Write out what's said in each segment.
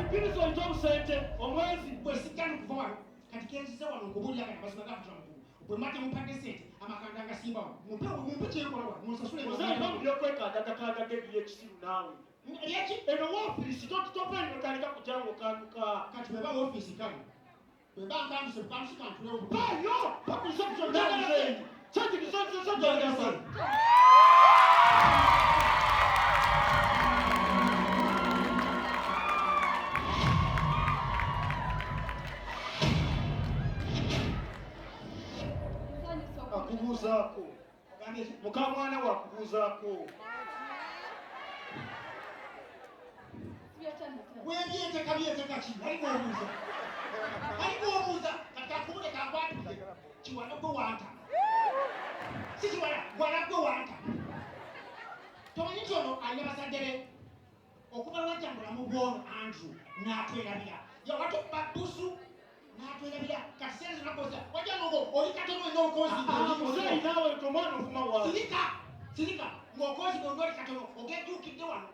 Kiriso ito sente omwezi bwesikana okuva wano kati kenziza wano nkubulira kati amazima gakutula mukulu bwe mate mumpadde sente amakanda agasimbawo mumpe kyekola wano munsasule okwekandagakanda gebyekisiru naawe eno woofiisi topeni mekalika kujango kanduka kati bweba woofiisi kano bweba nkanduse bukandusi kantulewo bayo pakulisokisokyagasa akubuuzaako mukamwana we akubuuzaako webyeteka byeteka ki aliko obuuza kati kakubule kankwatule kiwala gwe wanta si kiwala wala gwe wanta tomanyi nti ono alina bazadde be okuva lwajjambula mu bwono Andrew n'atwerabira yawatuba busu n'atwerabira kati sente zinakoza wajjango oli katono ino okozi nawe tomwana ofuma wa sirika ng'okozi gondoli katono ogejjuukidde wano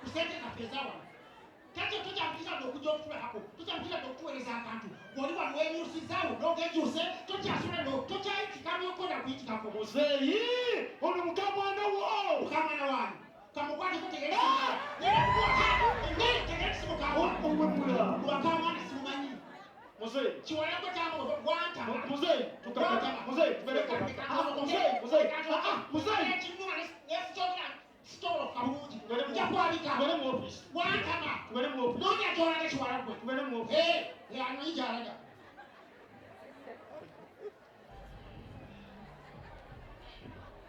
ku sente zaffe ezawano kati tokyamukizadde okujja okutulabako tokyamukizadde okutuweereza akantu ng'oli wano wenyusizaawo n'ogejuuse tokyayitikanyoko nakuyitikaako muzeeyi ono mukamwana wo mukamwana wange kamukwateko tegeresimukawewemula lwakamwana simumanyi muzeeyi kiwala gwe tamu wantama muzeeyi muzeeyi sitolo kalungi njakwabika wantama nonya kyolale kiwala gwe anoyijalaga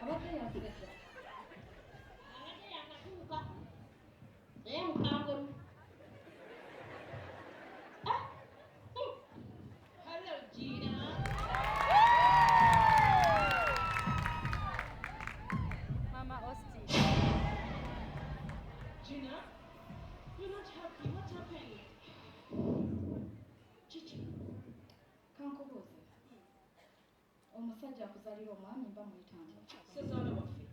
abadde yansireka yakatuuka naye mukambwemu hello Gina. Mama Austin. Gina, you're not happy. What's happening? Chichi, kankoboze. Omusajja akuzalira omwami mba muyitanga. Sezaala waffe.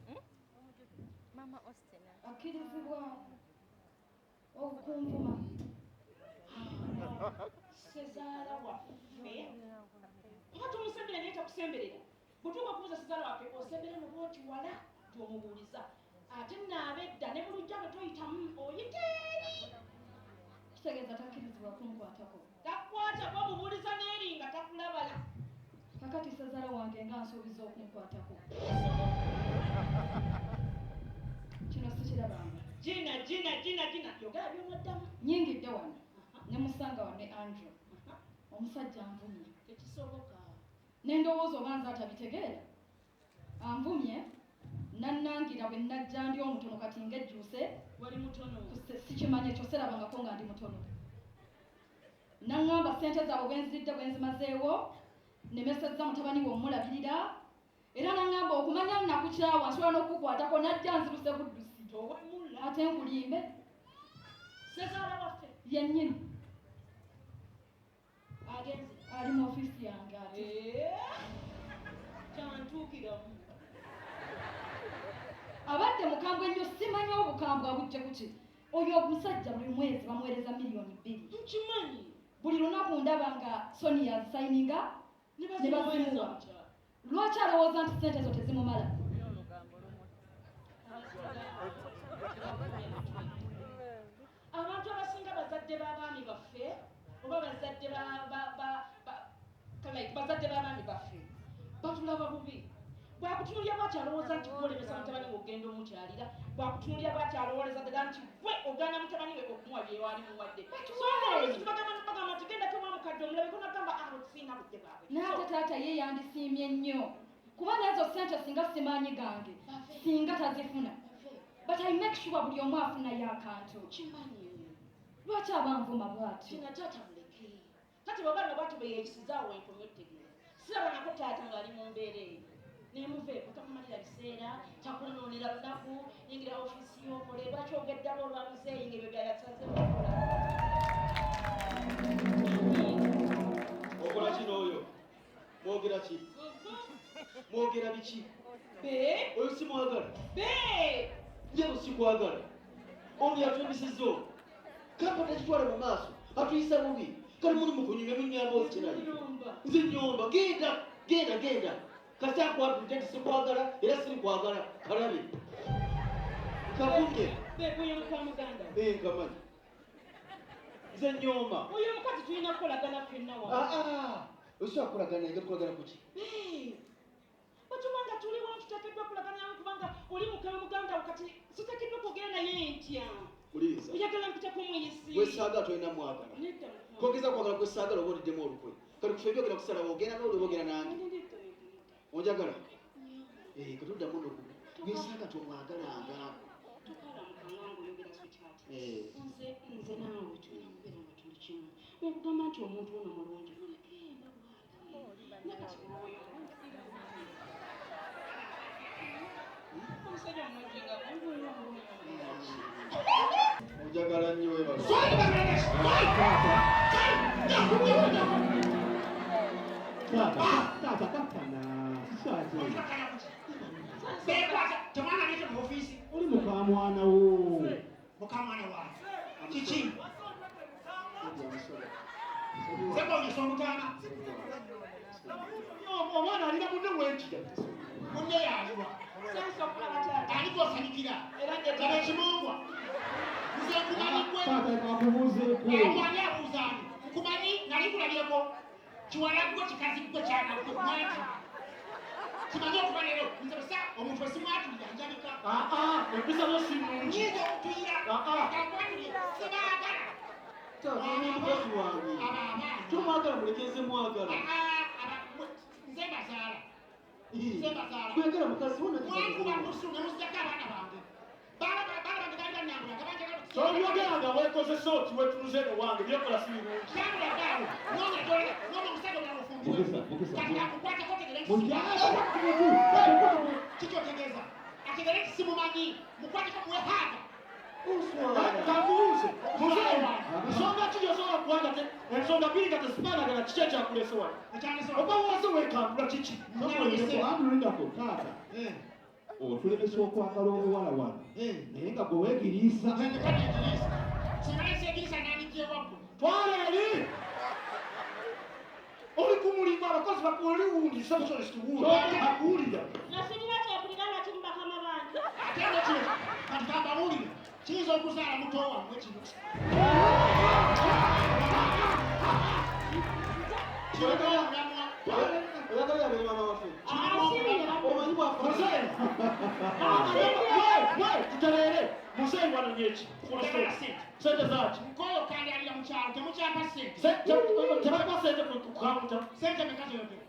Mama Austin. Akkirizibwa okunvuma. Sezaala waffe. Lwaki omusembera naye takusemberera? Bw'otuuka kubuuza sezaala waffe osembera mu bwoti wala gy'omubuuliza. Ate naabedda ne mu lujja bwe toyitamu oyita eri. Kitegeeza takkirizibwa kunkwatako. Takukwata bw'omubuuliza n'eri nga takulabala. Kakati sezaala wange nga nsuubiza okunkwatako. Kino sikirabanga. Gina. Yogera by'omwaddamu. Nnyingidde wano. Ne musanga wano ne Andrew. Omusajja anvumye. Tekisoboka. Ne ndowooza oba nze atabitegeera. Anvumye. Nannangira bwe najja ndi omutono kati ngejjuuse. Wali mutono. Sikimanyi ekyo serabangako nga ndi mutono. Naŋŋamba ssente zaabwe bwe nzidde bwe nzimazeewo. Nemesezza mutabani we omulabirira. Era naŋŋamba okumanya nnakukyawa nsobola n'okukukwatako najja nziruse buddusi. Ate nkulimbe. Sezaala waffe. Yennyini. Agenze. Ali mu ofiisi yange ate. Kyantuukiramu. Abadde mukambwe nnyo simanyi obukambwe abujje kuki. Oyo omusajja buli mwezi bamuweereza million 2. Nkimanyi. Buli lunaku ndaba nga Sonia azisayininga ne bazimuwa. Lwaki alowooza nti ssente ezo tezimumala? Abantu abasinga bazadde b'abaami baffe oba bazadde b'abaami baffe batulaba bubi. Bwakutunulira bwakyalowooza nti gwolemesa mutabani we ogenda omukyalira, bwakutunulira bwakyalowooza ddala nti gwe ogaana mutabani we okumuwa byewali muwadde. Bagamba tugenda tuwa mukadde omulabeko nagamba abo tusiina budde bwabwe. N'ate taata ye yandisiimye nnyo kuba n'ezo ssente singa simaanyi gange singa tazifuna. But I make sure buli omu afunayo akantu. Kimanyi. Lwaki abanvuma bw'ati? Kina taata muleke. Kati baba nga bw'ati bwe yeekisizaawo enkomyo otegeera. Sirabangako taata ng'ali mu mbeera eyo. Nemuveeko takumalira biseera, takunoonera lunaku, yingira ofiisi y'okole, lwaki ogeddala olwa muzeeyi ng'ebyo byayasaze okukola. okola kino oyo mwogera ki mwogera biki oyo simwagala ye sikwagala ono yatumbisizza kapa tekitwale mu maaso atuyisa bubi kale muli mukunyumya munyamba ozikinali nze nyomba genda kasi akwatudde nti sikwagala era sirikwagala kalabe kavuge oyo mukamuganda nkamanyi nze nyomba oyo omukazi tulina kukolagana ffenna wa osobola kukolagana nga tukolagana kuki otubanga tuliwo tuteekeddwa kulagana kubanga oli mukama muganda wakati siteekeddwa kwogera naye ntya uliriza oyagala mpita kumuyisi gwesaagala tolina mwagala kwogeza kwagala gwesaagala oba oliddemu olukwe kale kufe ebyogera kusalawo ogenda n'oli obogera nange onjagala katuddamu noku gwesaagala tomwagalanga nze naawe tulinakubeera nga tuli kimu wekugamba nti omuntu ono mulungi omusajja omulungi nga onjagala nnyo webala Tata, kakana, sisate. Temwana nete mu office. Oli mukamwana wo. Mukamwana wa. Kiki. Sebo yesomutana. omwana alina munne wentira Munne yaliwa. senso okulaba taata Aliko sanyikira. era Kale kimongwa. Nze kumanyi gwe. Tata kakubuzeeko. Omwani abuuzaani. Nkumanyi nali kulabyeko. Kiwala gwe kikazi gwe kyana gwe mwati. Kimanyi okuba leero nze busa omuntu wesimwatulira njanika. empisa zo si nungi Nyiza okutuyira. Akakwatulira sibaagala. mukazi wange tomwagala mulekeze mwagala Nze bazaala. Nze bazaala. kwegala mukazi Mwankuba musu ne muzijjako abaana bange. Baala bange baali bannambula nga banjagala tolyogeranga wekozesa oti wetunuze eno wange byokola si birungi Kyabula gaawo. Noonya gy'oleka. Noonya omusajja omulala ofungiwe. Mugisa. Kati akukwateko otegere nti kiki otegeeza? Ategere nti simumanyi. Mukwateko muwehaaga. kankubuuze nsonga ki gyosobola kubanga ensonga bbiri nga tesifaanagana kiki ekyakulese wano Ekyandese oba waze wekambula kiki Wandulindako taata. Otulemesa okwagala obuwala wano. Naye nga gwe weegiriisa. twala eri oli ku mulimu abakozi bakuli wundi socialist wundi akuwulira nasinira kyakulira nga kiri bakama bange Atende kino kati kambawulire kiyinza okuzaala muto wammwe kino. Kyogera omulamwa. oyagala yabe mama waffe omanyi bwafe tutereere museyi wano nyeki Oyagala ssente. sente zaki Nkooyo kandalira mu kyalo temukyampa ssente. tebakuba sente ku kawunta Ssente meka zoyogera?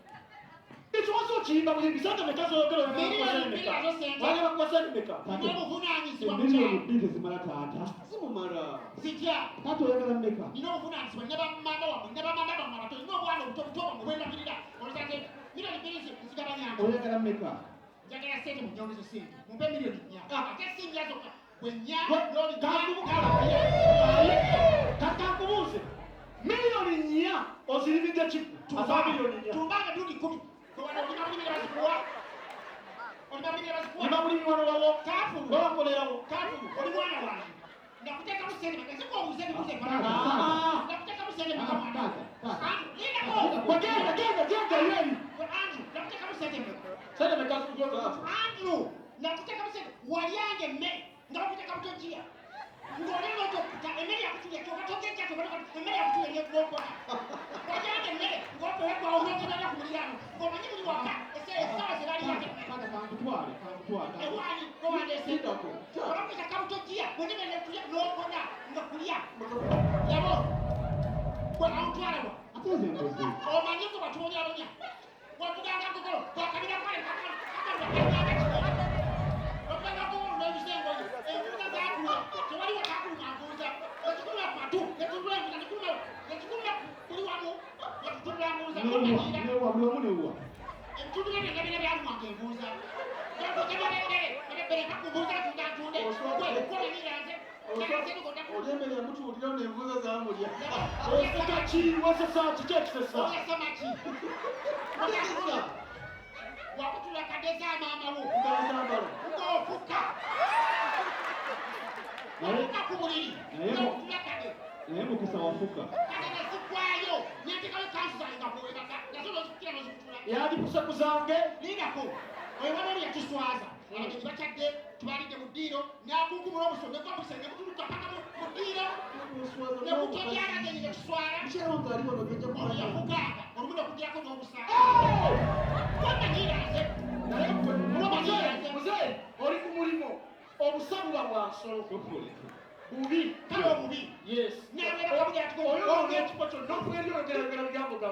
ekiwazo okiyimba bulimbi sente meka zoyogera wali bakuba sente meka Nina obuvunaanyizibwa mu Emiliyoni kyalo. 2 tezimala taata. zimumala Sitya. Taata oyagala mmeka? Nina obuvunaanyizibwa ne bamama wammwe ne bamama bammwe abato. Nina obwana obutobuto bwammwe bwendabirira. Olowooza nti miliyoni bbiri nzigabanyanga. Oyagala mmeka? Njagala ssente munyongeze ssente. Mumpe miliyoni 4. Ate si nnya zokka. Bwe nnya miliyoni kankubuuze miliyoni 4 oziribidde ki asa miliyoni 4 tumbanga dundi 10. Olina bulimi ne bazikuwa. Olina bulimi ne bazikuwa. niba bulimi wano wawo Kaafulu. babakolerawo Kaafulu. Oli mwana wange. Nakuteekamu ssente meka. Si kwobuuza ebibuuzo ebirala. Nakuteekamu ssente meka mwana. Andrew, lindako. genda yeri Andrew, nakuteekamu ssente meka. sente meka Andrew, nakuteekamu ssente. Walyange emmere. Nga bakuteeka butojiya. Ng'olina okuta emmere yakutulya kyokka togejja kyokka emmere yakutulya ery'eggwokona. Walyange emmere ng'otowekwawo n'ogenda ku muliraano. Ng'omanyi buli waka essaawa ze baali yake. Taata kankutwale. Ewaani owandeese. Olabika kabutojiya bw'enneme netulya n'okona nga kulya. Yabo. Gwe awutwala wa. Ate nze mpozi. Omanyi gwe batubonyabonya. Bw'otuganga gogolo bw'akabira kale kakanga okugenda kuwulula ebisengoyo enkuza zaakula tewali wakakuluma nkuza ekikuluma ku matu netulula kuli wamu netutulula nkuza Newa buli omu newa. ebitundula byonna byalumanga enkuza ebere kakumbuza tundantunde kwekolaniranze oli emmere yamutuulira nenvuza zamulya oseka ki wasesa kiki ekisesa oyasamaki wakutula kadde zamaama wo ngazambala ng'ofuka Wafuka ku buliri. Naye mu- Nakade. naye mukisa wafuka. Kade nasikwayo. Nentekayo kanzu zange nga kuwebaka. Nazo nozikutira nozikutula. Yali kusakuzange. Lindako. Oyo wano oli yatuswaza. Abagenyi batadde tubalidde mu ddiiro n'akunkumula obusoga kwamuse ne kutuluka paka mu ddiiro ne kutobya abagenyi ne tuswala. Mukyala wange ali wano gejja Ono kumanya. yafuganga olumu n'okuggyako n'obusa. Wamanyiraze. Naye gwe muzeeyi oli ku mulimu. Obusabu bwa bwa nsolo. Bubi. Kale obubi. Yes. N'abeera kabuli atuko. Oyo n'ekifo kyonna okugeryogeragera bigambo ga